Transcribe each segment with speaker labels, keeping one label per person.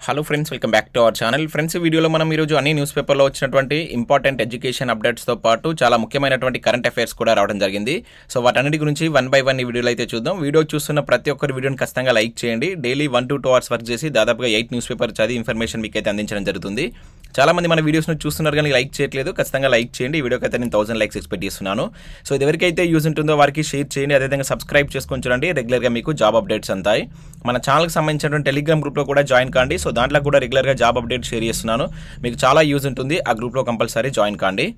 Speaker 1: Hello friends, welcome back to our channel. Friends, ఈ వీడియోలో మనం ఈరోజు అన్ని న్యూస్ పేపర్లో వచ్చినటువంటి ఇంపార్టెంట్ ఎడ్యుకేషన్ అప్డేట్స్తో పాటు చాలా ముఖ్యమైనటువంటి కరెంట్ అఫైర్స్ కూడా రావడం జరిగింది. సో వాటన్నిటి గురించి వన్ బై వన్ ఈ వీడియోలో అయితే చూద్దాం. వీడియో చూస్తున్న ప్రతి ఒక్కరి వీడియోని ఖచ్చితంగా లైక్ చేయండి. డైలీ 1 to 2 hours వర్క్ చేసి దాదాపుగా 8 న్యూస్ పేపర్ చదివి ఇన్ఫర్మేషన్ మీకు అయితే అందించడం జరుగుతుంది. చాలా మంది మన వీడియోస్ను చూస్తున్నారు కానీ లైక్ చేయట్లేదు. ఖచ్చితంగా లైక్ చేయండి. ఈ వీడియోకి అయితే నేను 1000 లైక్స్ ఎక్స్పెక్ట్ చేస్తున్నాను. సో ఇది ఎవరికైతే యూజ్ ఉంటుందో వారికి షేర్ చేయండి. అదేవిధంగా సబ్స్క్రైబ్ చేసుకొని చూడండి. రెగ్యులర్గా మీకు జాబ్ అప్డేట్స్ అంతాయి. మన ఛానల్కి సంబంధించినటువంటి టెలిగ్రామ్ గ్రూప్లో కూడా జాయిన్ కాండి. సో దాంట్లో కూడా రెగ్యులర్గా జాబ్ అప్డేట్ షేర్ చేస్తున్నాను. మీకు చాలా యూజ్ ఉంటుంది. ఆ గ్రూప్లో కంపల్సరీ జాయిన్ కాండి.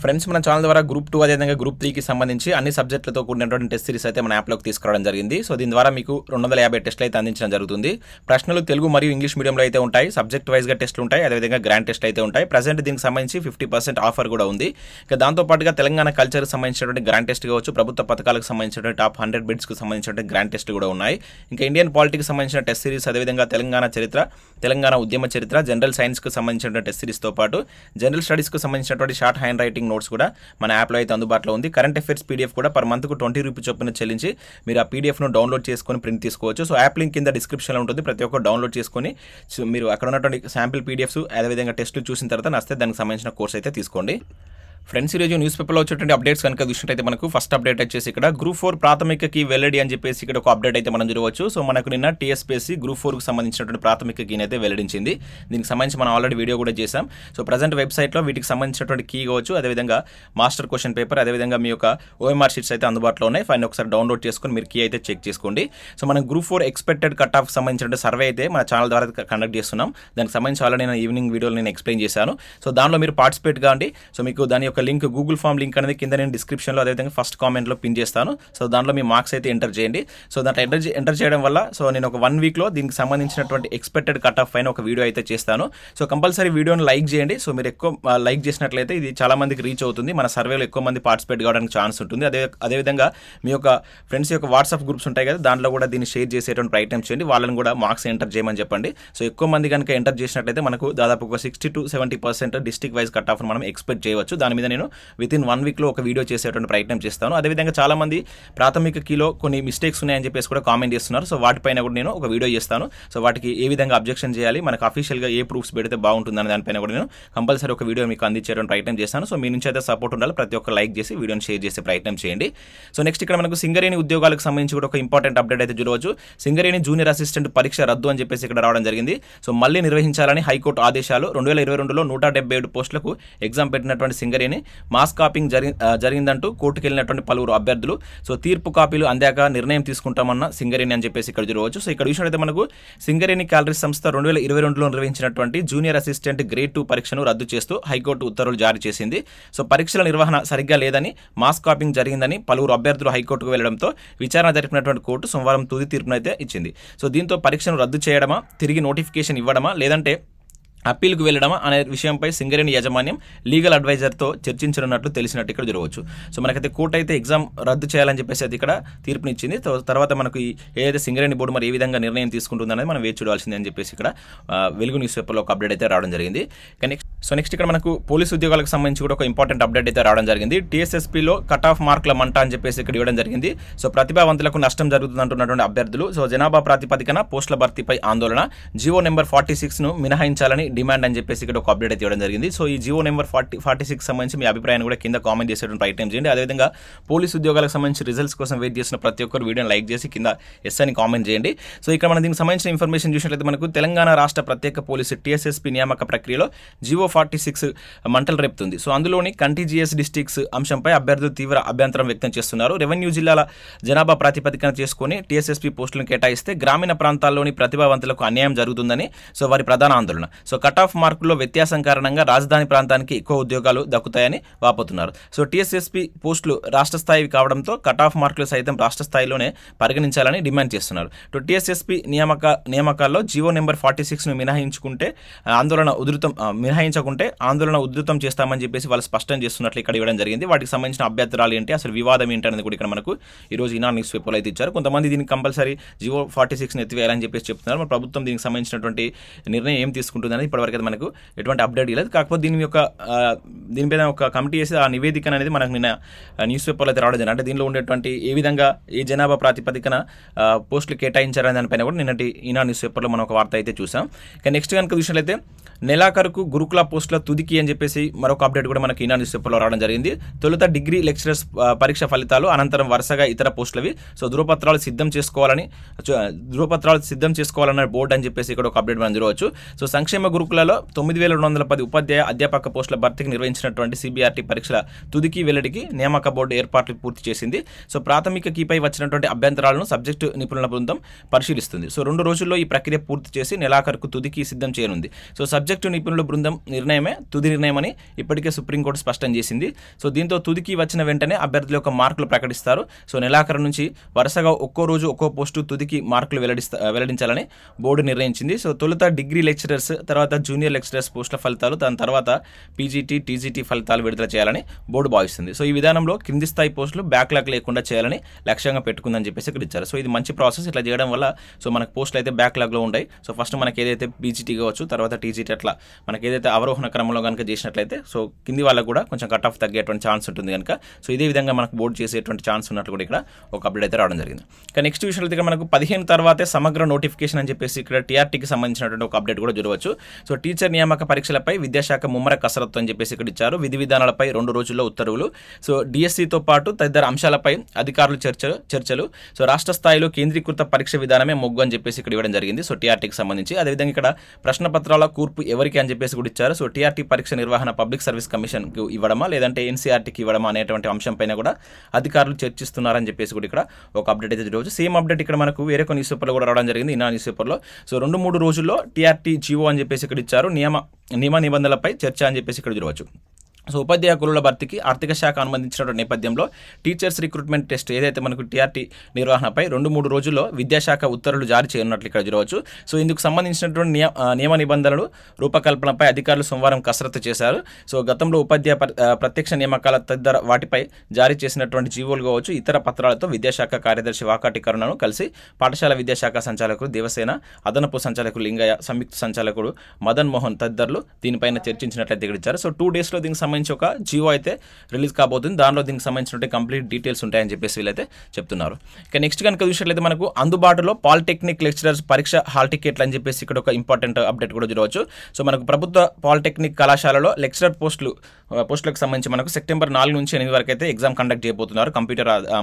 Speaker 1: ఫ్రెండ్స్, మన ఛానల్ ద్వారా గ్రూప్ 2 అదేవిధంగా గ్రూప్ 3కి సంబంధించి అన్ని సబ్జెక్టులతో కూడినటువంటి టెస్ట్ సిరీస్ అయితే మన యాప్లోకి తీసుకురావడం జరిగింది. సో దీని ద్వారా మీకు 250 టెస్టులు అయితే అందించడం జరుగుతుంది. ప్రశ్నలు తెలుగు మరియు ఇంగ్లీష్ మీడియంలో అయితే ఉంటాయి. సబ్జెక్ట్ వైజ్గా టెస్టులు ఉంటాయి. అదేవిధంగా గ్రాండ్ టెస్ట్ అయితే ఉంటాయి. ప్రజెంట్ దీనికి సంబంధించి 50% ఆఫర్ కూడా ఉంది. ఇక దాంతోపాటుగా తెలంగాణ కల్చర్కి సంబంధించినటువంటి గ్రాండ్ టెస్ట్ కావచ్చు, ప్రభుత్వ పథకాలకు సంబంధించినటువంటి టాప్ 100 బిడ్స్కి సంబంధించినటువంటి గ్రాండ్ టెస్ట్ కూడా ఉన్నాయి. ఇంకా ఇండియన్ పాలిటిక్స్ సంబంధించిన టెస్ట్ సిరీస్, అదేవిధంగా తెలంగాణ చరిత్ర, తెలంగాణ ఉద్యమ చరిత్ర, జనరల్ సైన్స్కి సంబంధించినటువంటి టెస్ట్ సిరీస్తో పాటు జనరల్ స్టడీస్కి సంబంధించినటువంటి షార్ట్ హ్యాండ్ రైటింగ్ నోట్స్ కూడా మన యాప్లో అయితే అందుబాటులో ఉంది. కరెంట్ అఫైర్స్ పీడిఎఫ్ కూడా పర్ మంత్కు 20 రూపీస్ చొప్పున చెల్లించి మీరు ఆ పీడిఎఫ్ను డౌన్లోడ్ చేసుకొని ప్రింట్ తీసుకోవచ్చు. సో యాప్ లింక్ కింద డిస్క్రిప్షన్లో ఉంటుంది. ప్రతి ఒక్కరు డౌన్లోడ్ చేసుకొని మీరు అక్కడ ఉన్నటువంటి శాంపిల్ పీడిఎఫ్స్ అదేవిధంగా టెస్టులు చూసిన తర్వాత నచ్చితే దానికి సంబంధించిన కోర్స్ అయితే తీసుకోండి. ఫ్రెండ్స్, ఈరోజు న్యూస్ పేపర్లో వచ్చేటువంటి అప్డేట్స్ కనుక చూసినట్టయితే మనకు ఫస్ట్ అప్డేట్ వచ్చేసి ఇక్కడ గ్రూప్ 4 ప్రాథమికకి వెల్లడి అని చెప్పేసి ఇక్కడ ఒక అప్డేట్ అయితే మనం చూడవచ్చు. సో మనకు నిన్న TSPSC గ్రూప్ 4కి సంబంధించినటువంటి ప్రాథమిక కీని అయితే వెల్లడించింది. దీనికి సంబంధించి మనం ఆల్రెడీ వీడియో కూడా చేసాం. సో ప్రజెంట్ వెబ్సైట్లో వీటికి సంబంధించినటువంటి కీ కావచ్చు, అదేవిధంగా మాస్టర్ క్వశ్చన్ పేపర్, అదేవిధంగా మీ యొక్క OMR షీట్స్ అయితే అందుబాటులో ఉన్నాయి. ఫైన్ ఒకసారి డౌన్లోడ్ చేసుకొని మీరు కీ అయితే చెక్ చేసుకోండి. సో మనం గ్రూప్ 4 ఎక్స్పెక్టెడ్ కట్ ఆఫ్కి సంబంధించిన సర్వే అయితే మన ఛానల్ ద్వారా కండక్ట్ చేస్తున్నాం. దానికి సంబంధించి ఆల్రెడీ నేను ఈవినింగ్ వీడియోలో నేను ఎక్స్ప్లెయిన్ చేశాను. సో దానిలో మీరు పార్టిసిపేట్ కాండి. సో మీకు దాని యొక్క లింక్ గూగుల్ ఫామ్ లింక్ అనేది కింద నేను డిస్క్రిప్షన్లో అదేవిధంగా ఫస్ట్ కామెంట్లో పిన్ చేస్తాను. సో దాంట్లో మీ మార్క్స్ అయితే ఎంటర్ చేయండి. సో దాంట్లో ఎంటర్ చేయడం వల్ల సో నేను ఒక 1 వీక్లో దీనికి సంబంధించినటువంటి ఎక్స్పెక్టెడ్ కట్ ఆఫ్ పైన ఒక వీడియో అయితే చేస్తాను. సో కంపల్సరీ వీడియోని లైక్ చేయండి. సో మీరు ఎక్కువ లైక్ చేసినట్లయితే ఇది చాలా మందికి రీచ్ అవుతుంది. మన సర్వేలో ఎక్కువ మంది పార్టిసిపేట్ కావడానికి ఛాన్స్ ఉంటుంది. అదేవిధంగా మీ యొక్క ఫ్రెండ్స్ యొక్క వాట్సాప్ గ్రూప్స్ ఉంటాయి కదా, దాంట్లో కూడా దీన్ని షేర్ చేసేటువంటి ప్రయత్నం చేయండి. వాళ్ళని కూడా మార్క్స్ ఎంటర్ చేయమని చెప్పండి. సో ఎక్కువ మంది కనుక ఎంటర్ చేసినట్లయితే మనకు దాదాపు ఒక 60 to 70% district wise cut off మనం ఎక్స్పెక్ట్ చేయవచ్చు. దాని మీద నేను వితిన్ 1 వీక్లో ఒక వీడియో చేసేటువంటి ప్రయత్నం చేస్తాను. అదేవిధంగా చాలా మంది ప్రాథమిక కీలో కొన్ని మిస్టేక్స్ ఉన్నాయని చెప్పేసి కూడా కామెంట్ చేస్తున్నారు. సో వాటిపైన కూడా నేను ఒక వీడియో చేస్తాను. సో వాటికి ఏ విధంగా అబ్జెక్షన్ చేయాలి, మనకు అఫీషియల్గా ఏ ప్రూఫ్స్ పెడితే బాగుంటుందని దానిపైన కూడా నేను కంపల్సరీ ఒక వీడియో మీకు అందించేటువంటి ప్రయత్నం చేస్తాను. సో మీ నుంచి అయితే సపోర్ట్ ఉండాలి. ప్రతి ఒక్క లైక్ చేసి వీడియోని షేర్ చేసే ప్రయత్నం చేయండి. సో నెక్స్ట్ ఇక్కడ మనకు సింగరేణి ఉద్యోగాలకు సంబంధించి కూడా ఒక ఇంపార్టెంట్ అప్డేట్ అయితే చూడవచ్చు. సింగరేణి జూనియర్ అసిస్టెంట్ పరీక్ష రద్దు అని చెప్పేసి ఇక్కడ రావడం జరిగింది. సో మళ్ళీ నిర్వహించాలని హైకోర్టు ఆదేశాలు. 2022లో 177 పోస్టులకు ఎగ్జామ్ పెట్టినటువంటి సింగరేణి మాస్ కాపింగ్ జరిగిందంటూ కోర్టుకు వెళ్ళినటువంటి పలువురు అభ్యర్థులు సో తీర్పు కాపీలు అందాక నిర్ణయం తీసుకుంటామన్న సింగరేణి అని చెప్పేసి ఇక్కడ చూడవచ్చు. సో ఇక్కడ చూసినట్లయితే మనకు సింగరేణి క్యాలరీస్ సంస్థ 2022లో నిర్వహించినటువంటి జూనియర్ అసిస్టెంట్ గ్రేడ్ 2 పరీక్షను రద్దు చేస్తూ హైకోర్టు ఉత్తర్వులు జారీ చేసింది. సో పరీక్షల నిర్వహణ సరిగ్గా లేదని, మాస్ కాపింగ్ జరిగిందని పలువురు అభ్యర్థులు హైకోర్టుకు వెళ్లడంతో విచారణ జరిపినటువంటి కోర్టు సోమవారం తుది తీర్పునైతే ఇచ్చింది. సో దీంతో పరీక్షను రద్దు చేయడమా, తిరిగి నోటిఫికేషన్ ఇవ్వడమా, లేదంటే అప్పీల్కు వెళ్లడమా అనే విషయంపై సింగరేణి యాజమాన్యం లీగల్ అడ్వైజర్తో చర్చించనున్నట్లు తెలిసినట్టు ఇక్కడ చూడవచ్చు. సో మనకైతే కోర్టు అయితే ఎగ్జామ్ రద్దు చేయాలని చెప్పేసి అయితే ఇక్కడ తీర్పునిచ్చింది. తర్వాత మనకు ఏదైతే సింగరేణి బోర్డు మరి ఏ విధంగా నిర్ణయం తీసుకుంటుందనేది మనం వేచి చూడాల్సిందే అని చెప్పేసి ఇక్కడ వెలుగు న్యూస్ పేపర్లో ఒక అప్డేట్ అయితే రావడం జరిగింది. నెక్స్ట్ ఇక్కడ మనకు పోలీసు ఉద్యోగాలకు సంబంధించి కూడా ఒక ఇంపార్టెంట్ అప్డేట్ అయితే రావడం జరిగింది. TSSPలో కట్ ఆఫ్ మార్కుల మంట అని చెప్పేసి ఇక్కడ ఇవ్వడం జరిగింది. సో ప్రతిభావంతులకు నష్టం జరుగుతుందంటున్నటువంటి అభ్యర్థులు సో జనాభా ప్రాతిపదికన పోస్టుల భర్తీపై ఆందోళన, జీవో నెంబర్ 46ను మినహాయించాలని డిమాండ్ అని చెప్పేసి ఇక్కడ ఒక అప్డేట్ అయితే ఇవ్వడం జరిగింది. సో ఈ జీవో నెంబర్ 46 సంబంధించి మీ అభిప్రాయాన్ని కూడా కింద కామెంట్ చేసేటువంటి ప్రయత్నం చేయండి. అదేవిధంగా పోలీసు ఉద్యోగాలకు సంబంధించి రిజల్ట్స్ కోసం వెయిట్ చేసిన ప్రతి ఒక్కరు వీడియోని లైక్ చేసి కింద ఎస్ అని కామెంట్ చేయండి. సో ఇక్కడ మనం దీనికి సంబంధించిన ఇన్ఫర్మేషన్ చూసినట్లయితే మనకు తెలంగాణ రాష్ట్ర ప్రత్యేక పోలీసు TSSP నియామక ప్రక్రియలో జీవో 46 మంటలు రేపుతుంది. సో అందులోని కంటిజియస్ డిస్ట్రిక్ట్స్ అంశంపై అభ్యర్థులు తీవ్ర అభ్యంతరం వ్యక్తం చేస్తున్నారు. రెవెన్యూ జిల్లాల జనాభా ప్రాతిపదికన చేసుకుని TSSP పోస్టులను కేటాయిస్తే గ్రామీణ ప్రాంతాల్లోని ప్రతిభావంతులకు అన్యాయం జరుగుతుందని సో వారి ప్రధాన ఆందోళన. సో కట్ ఆఫ్ మార్కుల్లో వ్యత్యాసం కారణంగా రాజధాని ప్రాంతానికి ఎక్కువ ఉద్యోగాలు దక్కుతాయని వాపోతున్నారు. సో TSSP పోస్టులు రాష్ట్ర స్థాయివి కావడంతో కట్ ఆఫ్ మార్కులు సైతం రాష్ట్ర స్థాయిలోనే పరిగణించాలని డిమాండ్ చేస్తున్నారు. TSSP నియామకాల్లో జీవో నెంబర్ 46ను మినహాయించుకుంటే ఆందోళన మినహాయించకపోతే పరిష్కరించకుంటే ఆందోళన ఉధృతం చేస్తామని చెప్పేసి వాళ్ళు స్పష్టం చేస్తున్నట్లు ఇక్కడ ఇవ్వడం జరిగింది. వాటికి సంబంధించిన అభ్యంతరాలు ఏంటి, అసలు వివాదం ఏంటి అనేది కూడా ఇక్కడ మనకు ఈరోజు ఈనాడు న్యూస్ పేపర్లో అయితే ఇచ్చారు. కొంతమంది దీనికి కంపల్సరీ జియో 46 ఎత్తివేయాలని చెప్పేసి చెప్తున్నారు. మరి ప్రభుత్వం దీనికి సంబంధించినటువంటి నిర్ణయం ఏం తీసుకుంటుంది అనేది ఇప్పటివరకు అయితే మనకు ఎటువంటి అప్డేట్ లేదు. కాకపోతే దీనిపైన ఒక కమిటీ చేసి ఆ నివేదిక అనేది మనకు నిన్న న్యూస్ పేపర్లో అయితే రావడం జరిగింది. అంటే దీనిలో ఉండేటువంటి ఏ విధంగా ఏ జనాభా ప్రాతిపదికన పోస్టులు కేటాయించారనే దానిపైన కూడా నిన్నటి ఈనాడు న్యూస్ పేపర్లో మనం ఒక వార్త అయితే చూసాం. ఇక నెక్స్ట్ కనుక చూసినట్లయితే నెలాఖరుకు గురుకుల పోస్టుల తుదికి అని చెప్పేసి మరొక అప్డేట్ కూడా మనకి ఈనాడు న్యూస్ పేపర్లో రావడం జరిగింది. తొలుత డిగ్రీ లెక్చరర్స్ పరీక్ష ఫలితాలు, అనంతరం వరుసగా ఇతర పోస్టులవి. సో ధృవపత్రాలు సిద్ధం చేసుకోవాలన్న బోర్డు అని చెప్పేసి ఇక్కడ ఒక అప్డేట్ మనం చూడవచ్చు. సో సంక్షేమ గురుకులలో 9210 ఉపాధ్యాయ అధ్యాపక పోస్టుల భర్తీకి నిర్వహించినటువంటి సిబిఆర్టీ పరీక్షల తుదికి వెల్లడికి నియామక బోర్డు ఏర్పాట్లు పూర్తి చేసింది. సో ప్రాథమిక కీపై వచ్చినటువంటి అభ్యంతరాలను సబ్జెక్టు నిపుణుల బృందం పరిశీలిస్తుంది. సో 2 రోజుల్లో ఈ ప్రక్రియ పూర్తి చేసి నెలాఖరుకు తుదికి సిద్ధం చేయనుంది. సో సబ్జెక్టు నిపుణుల బృందం నిర్ణయమే తుది నిర్ణయమని ఇప్పటికే సుప్రీంకోర్టు స్పష్టం చేసింది. సో దీంతో తుదికి వచ్చిన వెంటనే అభ్యర్థుల యొక్క మార్కులు ప్రకటిస్తారు. సో నెలాఖరు నుంచి వరుసగా ఒక్కో రోజు ఒక్కో పోస్టు తుదికి మార్కులు వెల్లడించాలని బోర్డు నిర్ణయించింది. సో తొలుత డిగ్రీ లెక్చరర్స్, తర్వాత జూనియర్ లెక్చరర్స్ పోస్టుల ఫలితాలు, దాని తర్వాత పీజీటీ, టీజీటీ ఫలితాలు విడుదల చేయాలని బోర్డు భావిస్తుంది. సో ఈ విధానంలో కింది స్థాయి పోస్టులు బ్యాక్లాగ్ లేకుండా చేయాలని లక్ష్యంగా పెట్టుకుందని చెప్పేసి ఇక్కడ ఇచ్చారు. సో ఇది మంచి ప్రాసెస్. ఇట్లా చేయడం వల్ల సో మనకు పోస్టులు అయితే బ్యాక్లాగ్లో ఉంటాయి. సో ఫస్ట్ మనకి ఏదైతే పీజీటీ కావచ్చు, తర్వాత టీజీటీ, అట్లా మనకి ఏదైతే అవరోహణ క్రమంలో కనుక చేసినట్లయితే సో కింది వాళ్ళకు కూడా కొంచెం కట్ ఆఫ్ తగ్గేటువంటి ఛాన్స్ ఉంటుంది కనుక సో ఇదే విధంగా మనకు బోర్డు చేసేటువంటి ఛాన్స్ ఉన్నట్లు కూడా ఇక్కడ ఒక అప్డేట్ అయితే రావడం జరిగింది. ఇక నెక్స్ట్ విషయంలో అయితే మనకు 15 తర్వాతే సమగ్ర నోటిఫికేషన్ అని చెప్పేసి ఇక్కడ టీఆర్టీకి సంబంధించినటువంటి ఒక అప్డేట్ కూడా చూడవచ్చు. సో టీచర్ నియామక పరీక్షలపై విద్యాశాఖ ముమ్మర కసరత్తు అని చెప్పేసి ఇక్కడ ఇచ్చారు. విధి విధానాలపై 2 రోజుల్లో ఉత్తర్వులు. సో డిఎస్సితో పాటు తదితర అంశాలపై అధికారులు చర్చలు. సో రాష్ట్ర స్థాయిలో కేంద్రీకృత పరీక్ష విధానమే మొగ్గు అని చెప్పేసి ఇక్కడ ఇవ్వడం జరిగింది. సో టీఆర్టీకి సంబంధించి అదేవిధంగా ఇక్కడ ప్రశ్న పత్రాల కూర్పు ఎవరికి అని చెప్పేసి కూడా ఇచ్చారు. సో టీఆర్టీ పరీక్ష నిర్వహణ పబ్లిక్ సర్వీస్ కమిషన్కి ఇవ్వడమా లేదంటే ఎన్సీఆర్టీకి ఇవ్వడమా అనేటువంటి అంశం పైన కూడా అధికారులు చర్చిస్తున్నారని చెప్పేసి కూడా ఇక్కడ ఒక అప్డేట్ అయితే చూడవచ్చు. సేమ్ అప్డేట్ ఇక్కడ మనకు వేరే కొన్ని న్యూస్ పేపర్లో కూడా రావడం జరిగింది. ఈ న్యూస్ పేపర్లో సో 2-3 రోజుల్లో టీఆర్టీ జీవో అని చెప్పేసి ఇక్కడ ఇచ్చారు. నియమ నిబంధనలపై చర్చ అని చెప్పేసి ఇక్కడ చూడవచ్చు. సో ఉపాధ్యాయ కులాల భర్తీకి ఆర్థిక శాఖ అనుమతించిన నేపథ్యంలో టీచర్స్ రిక్రూట్మెంట్ టెస్ట్ ఏదైతే మనకు టీఆర్టీ నిర్వహణపై 2-3 రోజుల్లో విద్యాశాఖ ఉత్తర్వులు జారీ చేయనున్నట్లు ఇక్కడ చూడవచ్చు. సో ఇందుకు సంబంధించినటువంటి నియమ నిబంధనలు రూపకల్పనపై అధికారులు సోమవారం కసరత్తు చేశారు. సో గతంలో ఉపాధ్యాయ ప్రత్యక్ష నియామకాల తదితర వాటిపై జారీ చేసినటువంటి జీవోలు కావచ్చు, ఇతర పత్రాలతో విద్యాశాఖ కార్యదర్శి వాకాటి కరుణను కలిసి పాఠశాల విద్యాశాఖ సంచాలకుడు దేవసేన, అదనపు సంచాలకుడు లింగయ్య, సంయుక్త సంచాలకుడు మదన్ మోహన్ తదితరులు దీనిపైన చర్చించినట్లయితే ఇక్కడ ఇచ్చారు. సో 2 డేస్లో దీనికి సంబంధించి ఒక జియో అయితే రిలీజ్ కాబోతుంది. దానిలో దీనికి సంబంధించిన కంప్లీట్ డీటెయిల్స్ ఉంటాయని చెప్పేసి వీళ్ళైతే చెప్తున్నారు. ఇక నెక్స్ట్ కనుక చూసినట్లయితే మనకు అందుబాటులో పాలిటెక్నిక్ లెక్చరర్స్ పరీక్ష హాల్ టికెట్లు అని చెప్పేసి ఇక్కడ ఒక ఇంపార్టెంట్ అప్డేట్ కూడా చూడవచ్చు. సో మనకు ప్రభుత్వ పాలిటెక్నిక్ కళాశాలలో లెక్చరర్ పోస్టులకు సంబంధించి మనకు సెప్టెంబర్ 4 నుంచి 8 వరకు అయితే ఎగ్జామ్ కండక్ట్ చేయబోతున్నారు.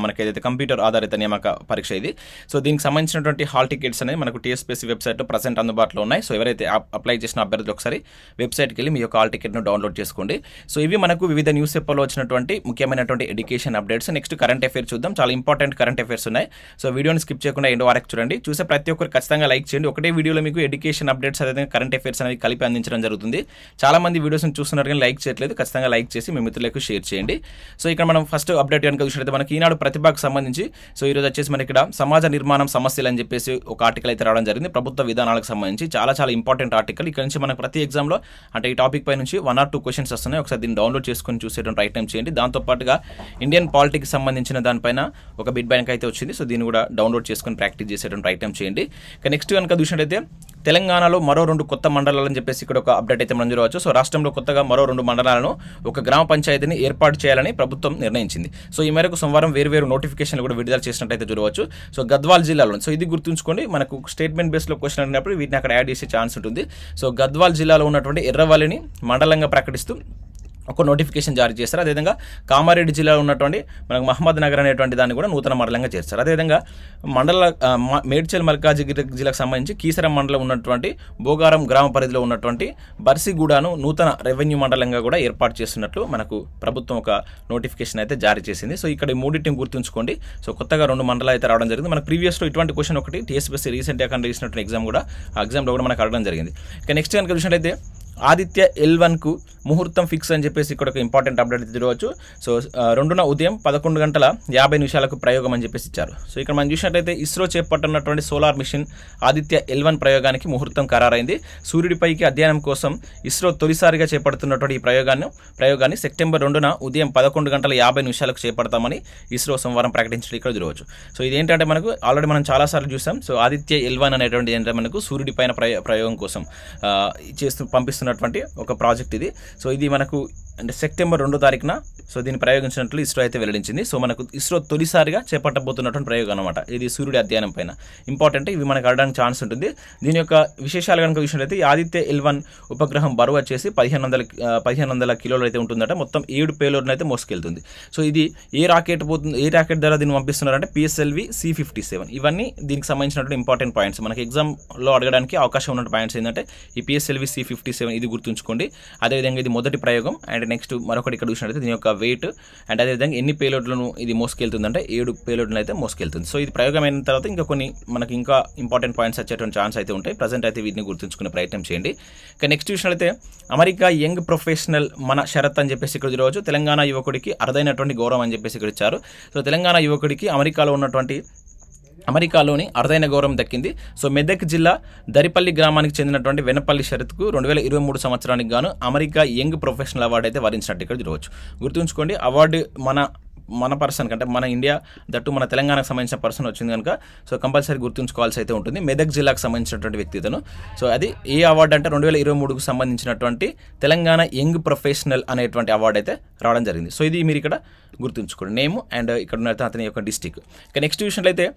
Speaker 1: మనకి ఏదైతే కంప్యూటర్ ఆధారిత నియామక పరీక్ష ఇది. సో దీనికి సంబంధించినటువంటి హాల్ టికెట్స్ అనేది మనకు TSPSC వెబ్సైట్లో ప్రజెంట్ అందుబాటులో ఉన్నాయి. సో ఎవరైతే అప్లై చేసిన అభ్యర్థులు ఒకసారి వెబ్సైట్కి వెళ్ళి మీ యొక్క హాల్ టికెట్ను డౌన్లోడ్ చేసుకోండి. సో ఇవి మనకు వివిధ న్యూస్ పేపర్లో వచ్చినటువంటి ముఖ్యమైనటువంటి education updates. Next current affairs చూద్దాం. చాలా ఇంపార్టెంట్ కరెంట్ అఫైర్స్ ఉన్నాయి. సో వీడియోని స్కిప్ చేయకుండా ఎండ్ వరకు చూడండి. చూసే ప్రతి ఒక్కరు ఖచ్చితంగా లైక్ చేయండి. ఒకటే వీడియోలో మీకు ఎడ్యుకేషన్ అప్డేట్స్ అదే కరెంట్ అఫైర్స్ అనేది కలిపి అందించడం జరుగుతుంది. చాలా మంది వీడియోస్ని చూస్తున్నారు కానీ లైక్ చేయట్లేదు. ఖచ్చితంగా లైక్ చేసి మీ మిత్రులకు షేర్ చేయండి. సో ఇక్కడ మనం ఫస్ట్ అప్డేట్ కనుక చూసినట్లయితే మనకి ఈనాడు ప్రతిభకు సంబంధించి సో ఈరోజు వచ్చేసి మనకి ఇక్కడ సమాజ నిర్మాణం సమస్యలు అని చెప్పేసి ఒక ఆర్టికల్ అయితే రావడం జరిగింది. ప్రభుత్వ విధానాలకు సంబంధించి చాలా ఇంపార్టెంట్ ఆర్టికల్. ఇక్కడ నుంచి మనకు ప్రతి ఎగ్జామ్లో అంటే ఈ టాపిక్ పై నుంచి 1 or 2 క్వశ్చన్స్ వస్తున్నాయి. ఒకసారి దీన్ని డౌన్లోడ్ చేసుకొని చూసేటువంటి ప్రయత్నం చేయండి. దాంతోపాటుగా ఇండియన్ పాలిటిక్స్ సంబంధించిన దానిపైన ఒక బిట్ బ్యాంక్ అయితే వచ్చింది. సో దీన్ని కూడా డౌన్లోడ్ చేసుకొని ప్రాక్టీస్ చేసేటువంటి ప్రయత్నం చేయండి. ఇక నెక్స్ట్ కనుక చూసినట్లయితే తెలంగాణలో మరో 2 కొత్త మండలాలు అని చెప్పేసి ఇక్కడ ఒక అప్డేట్ అయితే మనం చూడవచ్చు. సో రాష్ట్రంలో కొత్తగా మరో 2 మండలాలను ఒక గ్రామ పంచాయతీని ఏర్పాటు చేయాలని ప్రభుత్వం నిర్ణయించింది. సో ఈ మేరకు సోమవారం వేరు నోటిఫికేషన్లు కూడా విడుదల చేసినట్టయితే చూడవచ్చు. సో గద్వాల్ జిల్లాలో సో ఇది గుర్తుంచుకోండి, మనకు స్టేట్మెంట్ బేస్లో క్వశ్చన్ అడిగినప్పుడు వీటిని అక్కడ యాడ్ చేసే ఛాన్స్ ఉంటుంది. సో గద్వాల్ జిల్లాలో ఉన్నటువంటి ఎర్రవల్లిని మండలంగా ప్రకటిస్తూ ఒక నోటిఫికేషన్ జారీ చేస్తారు. అదేవిధంగా కామారెడ్డి జిల్లాలో ఉన్నటువంటి మనకు మహమ్మద్ నగర్ అనేటువంటి దాన్ని కూడా నూతన మండలంగా చేస్తారు. అదేవిధంగా మేడ్చల్ మల్కాజిగిరి జిల్లాకు సంబంధించి కీసరం మండలం ఉన్నటువంటి బోగారం గ్రామ పరిధిలో ఉన్నటువంటి బర్సిగూడను నూతన రెవెన్యూ మండలంగా కూడా ఏర్పాటు చేస్తున్నట్లు మనకు ప్రభుత్వం ఒక నోటిఫికేషన్ అయితే జారీ చేసింది. సో ఇక్కడ 3 గుర్తుంచుకోండి. సో కొత్తగా 2 మండలాలు అయితే రావడం జరిగింది. మనకు ప్రీవియస్లో ఇటువంటి క్వశ్చన్ ఒకటి TSPSC రీసెంట్గా కండక్ట్ చేసినటువంటి ఎగ్జామ్లో కూడా మనకు అడగడం జరిగింది. ఇక నెక్స్ట్ కనుక చూసినట్లయితే ఆదిత్య L1కు ముహూర్తం ఫిక్స్ అని చెప్పేసి ఇక్కడ ఒక ఇంపార్టెంట్ అప్డేట్ చూడవచ్చు. సో 2న ఉదయం 11:50 ప్రయోగం అని చెప్పేసి ఇచ్చారు. సో ఇక్కడ మనం చూసినట్లయితే ఇస్రో చేపట్టనున్నటువంటి సోలార్ మిషన్ ఆదిత్య L1 ప్రయోగానికి ముహూర్తం ఖరారైంది. సూర్యుడిపైకి అధ్యయనం కోసం ఇస్రో తొలిసారిగా చేపడుతున్నటువంటి ఈ ప్రయోగాన్ని సెప్టెంబర్ 2న ఉదయం 11:50 చేపడతామని ఇస్రో సోమవారం ప్రకటించడం ఇక్కడ చూడవచ్చు. సో ఇదేంటంటే మనకు ఆల్రెడీ మనం చాలాసార్లు చూసాం. సో ఆదిత్య L1 అనేటువంటి ఏంటంటే మనకు సూర్యుడి పైన ప్రయోగం కోసం పంపిస్తున్నటువంటి ఒక ప్రాజెక్ట్ ఇది. సో ఇది మనకు అంటే సెప్టెంబర్ 2వ తారీఖున సో దీన్ని ప్రయోగించినట్లు ఇస్రో అయితే వెల్లడించింది. సో మనకు ఇస్రో తొలిసారిగా చేపట్టబోతున్నటువంటి ప్రయోగం అనమాట. ఇది సూర్యుడి అధ్యయనం పైన ఇంపార్టెంట్. ఇవి మనకు అడగడానికి ఛాన్స్ ఉంటుంది. దీని యొక్క విశేషాలు కనుక చూసినట్లయితే ఈ ఆదిత్య L1 ఉపగ్రహం బరువు వచ్చేసి 1500 కిలోలు అయితే ఉంటుందట. మొత్తం 7 పేలోడ్ను అయితే మోసుకెళ్తుంది. సో ఇది ఏ రాకెట్ ద్వారా దీన్ని పంపిస్తున్నారంటే PSLV C57. ఇవన్నీ దీనికి సంబంధించినటువంటి ఇంపార్టెంట్ పాయింట్స్. మనకి ఎగ్జామ్లో అడగడానికి అవకాశం ఉన్న పాయింట్స్ ఏంటంటే ఈ PSLV C57 ఇది గుర్తుంచుకోండి. అదేవిధంగా ఇది మొదటి ప్రయోగం. అండ్ నెక్స్ట్ మరొకటి ఇక్కడ చూసినట్లయితే దీని యొక్క వెయిట్ అండ్ అదేవిధంగా ఎన్ని పేలోడ్లను ఇది మోసుకెళ్తుందంటే 7 పేలోడ్లను అయితే మోసుకెళ్తుంది. సో ఇది ప్రయోగం అయిన తర్వాత ఇంకా కొన్ని మనకి ఇంకా ఇంపార్టెంట్ పాయింట్స్ వచ్చేటువంటి ఛాన్స్ అయితే ఉంటాయి. ప్రజెంట్ అయితే వీటిని గుర్తుంచుకునే ప్రయత్నం చేయండి. ఇక నెక్స్ట్ చూసినట్లయితే అమెరికా యంగ్ ప్రొఫెషనల్ మన షరత్ అని చెప్పేసి ఇక్కడ చూడవచ్చు. తెలంగాణ యువకుడికి అరుదైనటువంటి గౌరవం అని చెప్పేసి ఇక్కడ ఇచ్చారు. సో తెలంగాణ యువకుడికి అమెరికాలోని అరుదైన గౌరవం దక్కింది. సో మెదక్ జిల్లా దరిపల్లి గ్రామానికి చెందినటువంటి వెనపల్లి షరత్కు 2023 సంవత్సరానికి గాను అమెరికా యంగ్ ప్రొఫెషనల్ అవార్డు అయితే వరించినట్టు ఇక్కడ చూడవచ్చు. గుర్తుంచుకోండి, అవార్డు మన పర్సన్ కంటే మన ఇండియా దట్టు మన తెలంగాణకు సంబంధించిన పర్సన్ వచ్చింది కనుక సో కంపల్సరీ గుర్తుంచుకోవాల్సి అయితే ఉంటుంది. మెదక్ జిల్లాకు సంబంధించినటువంటి వ్యక్తి ఇతను. సో అది ఏ అవార్డు అంటే 2023కు సంబంధించినటువంటి తెలంగాణ యంగ్ ప్రొఫెషనల్ అనేటువంటి అవార్డు అయితే రావడం జరిగింది. సో ఇది మీరు ఇక్కడ గుర్తుంచుకోండి నేమ్ అండ్ ఇక్కడ ఉన్న అతని యొక్క డిస్టిక్. ఇక నెక్స్ట్ విషయంలో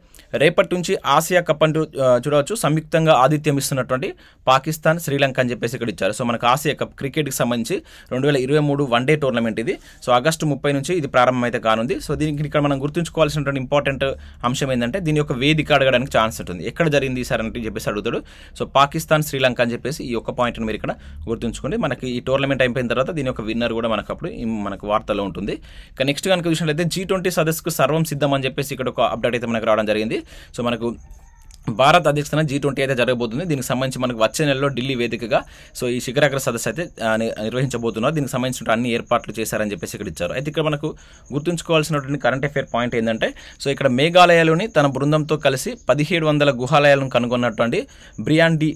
Speaker 1: రేపటి నుంచి ఆసియా కప్ అంటూ చూడవచ్చు. సంయుక్తంగా ఆతిథ్యం ఇస్తున్నటువంటి పాకిస్తాన్, శ్రీలంక అని చెప్పేసి ఇక్కడ ఇచ్చారు. సో మనకు ఆసియా కప్ క్రికెట్కి సంబంధించి 2023 వన్డే టోర్నమెంట్ ఇది. సో ఆగస్టు 30 నుంచి ఇది ప్రారంభమైతే కానుంది. సో దీనికి ఇక్కడ మనం గుర్తుంచుకోవాల్సినటువంటి ఇంపార్టెంట్ అంశం ఏంటంటే దీని యొక్క వేదిక అడగడానికి ఛాన్స్ ఉంటుంది. ఎక్కడ జరిగింది సార్ అని చెప్పేసి అడుగుతాడు. సో పాకిస్తాన్, శ్రీలంక అని చెప్పేసి ఈ ఒక్క పాయింట్ని మీరు ఇక్కడ గుర్తుంచుకోండి. మనకి ఈ టోర్నమెంట్ అయిపోయిన తర్వాత దీని యొక్క విన్నర్ కూడా మనకు అప్పుడు మనకు వార్తలో ఉంటుంది. ఇక నెక్స్ట్ కనుక చూసినట్లయితే G20 సదస్సుకు సర్వం సిద్ధం అని చెప్పేసి ఇక్కడ ఒక అప్డేట్ అయితే మనకు రావడం జరిగింది. సో మనకు భారత్ అధ్యక్షతన G20 అయితే జరగబోతుంది. దీనికి సంబంధించి మనకు వచ్చే నెలలో ఢిల్లీ వేదికగా సో ఈ శిఖరాగ్ర సదస్సు అయితే నిర్వహించబోతున్నారు. దీనికి సంబంధించిన అన్ని ఏర్పాట్లు చేశారని చెప్పేసి ఇక్కడ ఇచ్చారు. అయితే ఇక్కడ మనకు గుర్తుంచుకోవాల్సినటువంటి కరెంట్ అఫేర్ పాయింట్ ఏంటంటే సో ఇక్కడ మేఘాలయలోని తన బృందంతో కలిసి 1700 గుహాలయాలను కనుగొన్నటువంటి బ్రియాన్ డి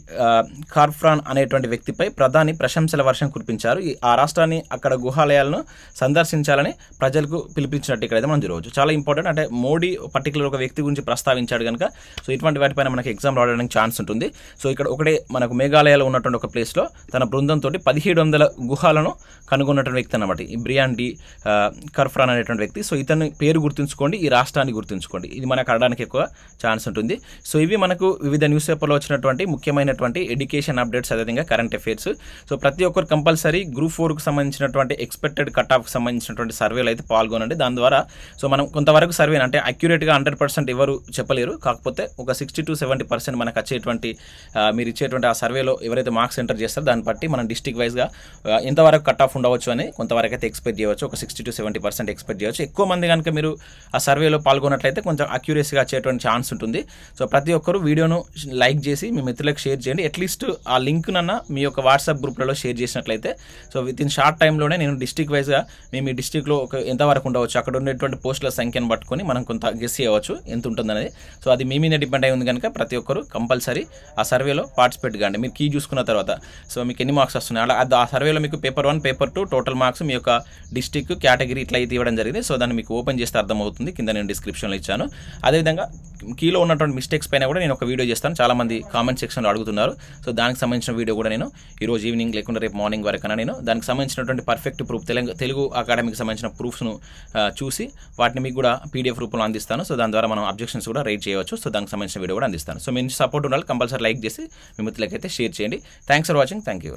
Speaker 1: కార్ఫ్రాన్ అనేటువంటి వ్యక్తిపై ప్రధాని ప్రశంసల వర్షం కురిపించారు. ఆ రాష్ట్రాన్ని అక్కడ గుహాలయాలను సందర్శించాలని ప్రజలకు పిలిపించినట్టు ఇక్కడైతే మనం చూడవచ్చు. చాలా ఇంపార్టెంట్. అంటే మోడీ పర్టికులర్ ఒక వ్యక్తి గురించి ప్రస్తావించాడు కనుక సో ఇటువంటి వాటిపైన మనకి ఎగ్జామ్ రావడానికి ఛాన్స్ ఉంటుంది. సో ఇక్కడ ఒకటే మనకు మేఘాలయాలో ఉన్నటువంటి ఒక ప్లేస్లో తన బృందంతో 1700 గుహాలను కనుగొన్నటువంటి వ్యక్తి అన్నమాట ఈ బ్రియాన్ డి కర్ఫ్రాన్ అనేటువంటి వ్యక్తి. సో ఇతని పేరు గుర్తుంచుకోండి, ఈ రాష్ట్రాన్ని గుర్తుంచుకోండి. ఇది మనకు అడగడానికి ఎక్కువ ఛాన్స్ ఉంటుంది. సో ఇవి మనకు వివిధ న్యూస్ పేపర్లో వచ్చినటువంటి ముఖ్యమైనటువంటి ఎడ్యుకేషన్ అప్డేట్స్, అదేవిధంగా కరెంట్ అఫైర్స్. సో ప్రతి ఒక్కరు కంపల్సరీ గ్రూప్ 4కు సంబంధించినటువంటి ఎక్స్పెక్టెడ్ కట్ ఆఫ్కి సంబంధించినటువంటి సర్వేలు అయితే పాల్గొనండి. దాని ద్వారా సో మనం కొంతవరకు సర్వే అంటే అక్యురేట్గా 100% ఎవరు చెప్పలేరు. కాకపోతే ఒక 60 to 70% మనకు వచ్చేటువంటి మీరు ఇచ్చేటువంటి ఆ సర్వేలో ఎవరైతే మార్క్స్ ఎంటర్ చేస్తారో దాన్ని బట్టి మనం డిస్ట్రిక్ట్ వైజ్గా ఎంతవరకు కట్ ఆఫ్ ఉండవచ్చు అని కొంతవరకు అయితే ఎక్స్పెక్ట్ చేయవచ్చు. ఒక 60 to 70% ఎక్స్పెక్ట్ చేయవచ్చు. ఎక్కువ మంది కనుక మీరు ఆ సర్వేలో పాల్గొన్నట్లయితే కొంచెం అక్యురేసీగా వచ్చేటువంటి ఛాన్స్ ఉంటుంది. సో ప్రతి ఒక్కరు వీడియోను లైక్ చేసి మీ మిత్రులకు షేర్ చేయండి. అట్లీస్ట్ ఆ లింక్నన్నా మీ యొక్క వాట్సాప్ గ్రూప్లలో షేర్ చేసినట్లయితే సో విత్ ఇన్ షార్ట్ టైంలోనే నేను డిస్ట్రిక్ట్ వైజ్గా మీ డిస్ట్రిక్ట్లో ఒక ఎంతవరకు ఉండవచ్చు అక్కడ ఉండేటువంటి పోస్టుల సంఖ్యను పట్టుకొని మనం కొంత గెస్ చేయవచ్చు ఎంత ఉంటుందనేది. సో అది మీ మీద డిపెండ్ అయి ఉంది కనుక ప్రతి ఒక్కరు కంపల్సరీ ఆ సర్వేలో పార్టిసిపేట్ కాండి. మీరు కీ చూసుకున్న తర్వాత సో మీకు ఎన్ని మార్క్స్ వస్తున్నాయి అలా ఆ సర్వేలో మీకు పేపర్ 1, పేపర్ 2 టోటల్ మార్క్స్ మీ యొక్క డిస్ట్రిక్ట్ కేటగిరీ ఇట్లా అయితే ఇవ్వడం జరిగింది. సో దాన్ని మీకు ఓపెన్ చేస్తే అర్థమవుతుంది. కింద నేను డిస్క్రిప్షన్లో ఇచ్చాను. అదేవిధంగా కీలో ఉన్నటువంటి మిస్టేక్స్ పైన కూడా నేను ఒక వీడియో చేస్తాను. చాలామంది కామెంట్ సెక్షన్లో అడుగుతున్నారు. సో దానికి సంబంధించిన వీడియో కూడా నేను ఈరోజు ఈవినింగ్ లేకుండా రేపు మార్నింగ్ వరకైనా నేను దానికి సంబంధించినటువంటి పర్ఫెక్ట్ ప్రూఫ్ తెలుగు అకాడమీకి సంబంధించిన ప్రూఫ్స్ను చూసి వాటిని మీకు కూడా PDF రూపంలో అందిస్తాను. సో దాని ద్వారా మనం అబ్జెక్షన్స్ కూడా రైట్ చేయవచ్చు. సో దానికి సంబంధించిన వీడియో కూడా అందిస్తాను. సో మీ సపోర్ట్ ఉండాలి. కంపల్సరీ లైక్ చేసి మీ మిత్రులకైతే షేర్ చేయండి. Thanks for watching. Thank you.